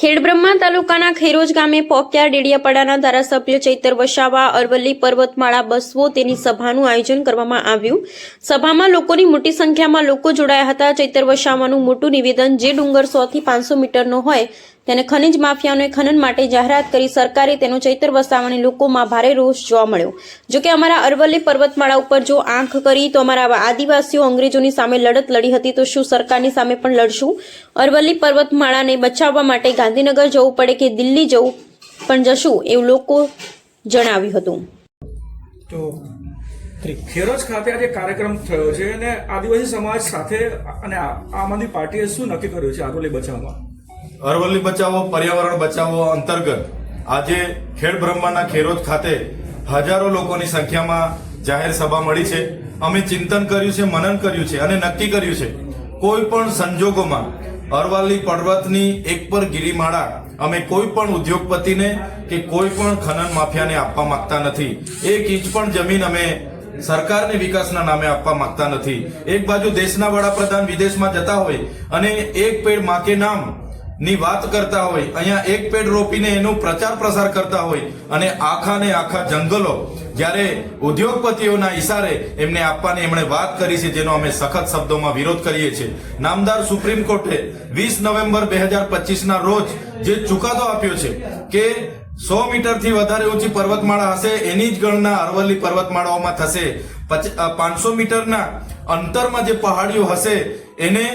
ખેડબ્રહ્મા તાલુકાના ખેરોજ ગામે પોક્યા ડેડિયાપાડાના ધારાસભ્ય ચૈતર વસાવા અરવલ્લી પર્વતમાળા બસવો તેની સભાનું આયોજન કરવામાં આવ્યું। સભામાં લોકોની મોટી સંખ્યામાં લોકો જોડાયા હતા। ચૈતર વસાવાનું મોટું નિવેદન, જે ડુંગર 100 થી 500 મીટરનો હોય તેને ખનિજ માફિયાઓને ખનન માટે જાહેરાત કરી સરકારે તેનો ચૈતર વસાવાની લોકોમાં ભારે રોષ જોવા મળ્યો। જોકે અમારા અરવલ્લી પર્વતમાળા ઉપર જો આંખ કરી તો અમારા આદિવાસીઓ અંગ્રેજોની સામે લડત લડી હતી, તો શું સરકારની સામે પણ લડશું? અરવલ્લી પર્વતમાળાને બચાવવા માટે ગાંધીનગર જવું પડે કે દિલ્હી જવું પણ જશું, એવું લોકો જણાવ્યું હતું। તો ખેરોજ ખાતે આજે કાર્યક્રમ થયો છે અને આદિવાસી સમાજ સાથે અને આમ આદમી પાર્ટીએ શું નક્કી કર્યું છે અરવલ્લી બચાવમાં? અરવલ્લી બચાવો પર્યાવરણ બચાવો અંતર્ગત આજે ખેડબ્રહ્માના ખેરોજ ખાતે હજારો લોકોની સંખ્યામાં જાહેર સભા મળી છે। અમે ચિંતન કર્યું છે, મનન કર્યું છે અને નક્કી કર્યું છે કોઈ પણ સંજોગોમાં અરવલ્લી પર્વતની એક પર ગિરિમાળા અમે કોઈ પણ ઉદ્યોગપતિને કે કોઈ પણ ખનન માફિયાને આપવા માંગતા નથી। એક ઇંચ પણ જમીન અમે સરકારને વિકાસના નામે આપવા માંગતા નથી। એક બાજુ દેશના વડાપ્રધાન વિદેશમાં જતા હોય અને એક પેડ માં કે નામ ની વાત કરતા હોય, અહીંયા એક પેડ રોપીને એનો પ્રચાર પ્રસાર કરતા હોય અને આખા ને આખા જંગલો જ્યારે ઉદ્યોગપતિઓના ઈશારે એમને આપવાની એમણે વાત કરી છે, જેનો અમે સખત શબ્દોમાં વિરોધ કરીએ છીએ। નામદાર સુપ્રીમ કોર્ટે 20 નવેમ્બર 2025 ના રોજ જે ચુકાદો આપ્યો છે કે 100 મીટરથી વધારે ઊંચી પર્વતમાળા હશે એની જ ગણના અરવલ્લી પર્વતમાળાઓમાં થશે। 500 મીટરના અંતરમાં જે પહાડીઓ હશે એને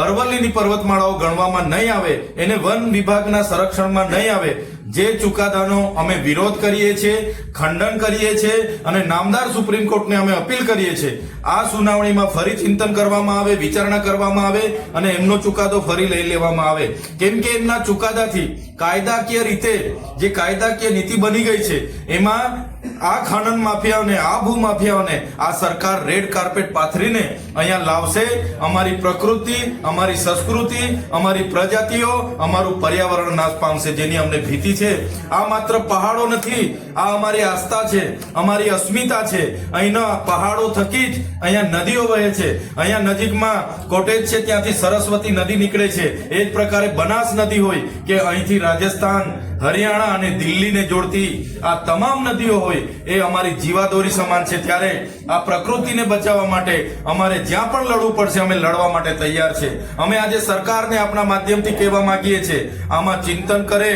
અરવલ્લીની પર્વતમાળાઓ ગણવામાં નહીં આવે, એને વન વિભાગના સંરક્ષણમાં નહીં આવે। જે ચુકાદાનો અમે વિરોધ કરીએ છીએ, ખંડન કરીએ છીએ અને નામદાર સુપ્રીમ કોર્ટને અમે અપીલ કરીએ છીએ આ સુનાવણીમાં ફરી ચિંતન કરવામાં આવે, વિચારણા કરવામાં આવે અને એમનો ચુકાદો ફરી લઈ લેવામાં આવે। કેમ કે એમના ચુકાદાથી કાયદાકીય રીતે જે કાયદાકીય નીતિ બની ગઈ છે એમાં આ ખનન માફિયાઓને, આ ભૂમાફિયાઓને આ સરકાર રેડ કાર્પેટ પાથરીને અહીંયા લાવશે। અમારી પ્રકૃતિ, અમારી સંસ્કૃતિ, અમારી પ્રજાતિઓ, અમારું પર્યાવરણ નાશ પામશે, જેની અમને ભીતિ છે। આ માત્ર પહાડો નથી, આ અમારી આસ્થા છે, અમારી અસ્મિતા છે। અહીંના પહાડો થકી જ અહીંયા નદીઓ વહે છે। અહીંયા નજીકમાં કોટેજ છે, ત્યાંથી સરસ્વતી નદી નીકળે છે। એ જ પ્રકારે બનાસ નદી હોય કે અહીંથી રાજસ્થાન, હરિયાણા અને દિલ્હીને જોડતી આ તમામ નદીઓ હોય એ અમારી જીવાદોરી સમાન છે। ત્યારે આ પ્રકૃતિને બચાવવા માટે અમારે જ્યાં પણ લડવું પડશે અમે લડવા માટે તૈયાર છે। અમે આજે સરકારને આપણા માધ્યમથી કહેવા માંગીએ છીએ આમાં ચિંતન કરે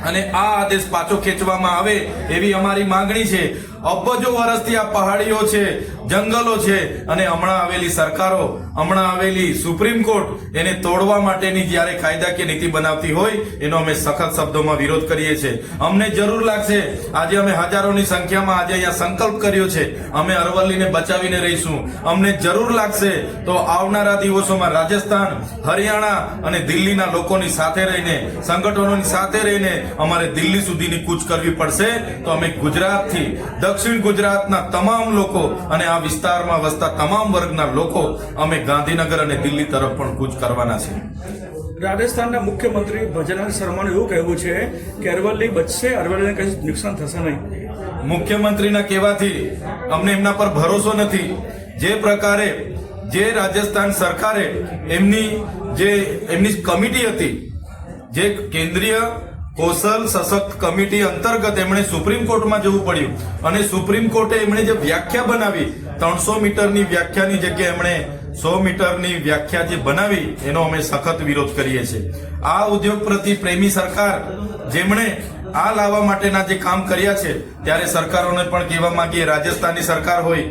અને આ આદેશ પાછો ખેંચવામાં આવે એવી અમારી માંગણી છે। અબજો વર્ષથી આ પહાડીઓ છે, જંગલો છે અને હમણાં આવેલી સરકારો, હમણાં આવેલી સુપ્રીમ કોર્ટ એને તોડવા માટેની જ્યારે કાયદાકીય નીતિ બનાવતી હોય એનો અમે સખત શબ્દોમાં વિરોધ કરીએ છીએ। અમને જરૂર લાગશે, આજે અમે હજારોની સંખ્યામાં આજે અહીંયા સંકલ્પ કર્યો છે, અમે અરવલ્લીને બચાવીને રહીશું। અમને જરૂર લાગશે તો આવનારા દિવસોમાં રાજસ્થાન, હરિયાણા અને દિલ્હીના લોકોની સાથે રહીને, સંગઠનોની સાથે રહીને અમારે દિલ્હી સુધીની કૂચ કરવી પડશે। તો અમે ગુજરાતથી દક્ષિણ ગુજરાતના તમામ લોકો અને આ વિસ્તારમાં વસતા તમામ વર્ગના લોકો અમે ગાંધીનગર અને દિલ્હી તરફ પણ કૂચ કરવાના છે। રાજસ્થાનના મુખ્યમંત્રી ભજનલાલ શર્માનું એવું કહેવું છે કે અરવલ્લી બચશે, અરવલ્લીને કઈ નુકસાન થશે નહીં। મુખ્યમંત્રીના કહેવાથી અમને એમના પર ભરોસો નથી। જે પ્રકારે જે રાજસ્થાન સરકારે એમની કમિટી હતી, જે કેન્દ્રીય કૌશલ સશક્ત કમિટી અંતર્ગત એમણે સુપ્રીમ કોર્ટમાં જવું પડ્યું અને સુપ્રીમ કોર્ટે એમણે જે વ્યાખ્યા બનાવી 300 મીટરની વ્યાખ્યાની જગ્યાએ એમણે 100 મીટરની વ્યાખ્યા જે બનાવી એનો અમે સખત વિરોધ કરીએ છીએ। આ ઉદ્યોગપતિ પ્રેમી સરકાર જેમણે આ લાવવા માટેના જે કામ કર્યા છે ત્યારે સરકારોને પણ કહેવા માંગીએ, રાજસ્થાનની સરકાર હોય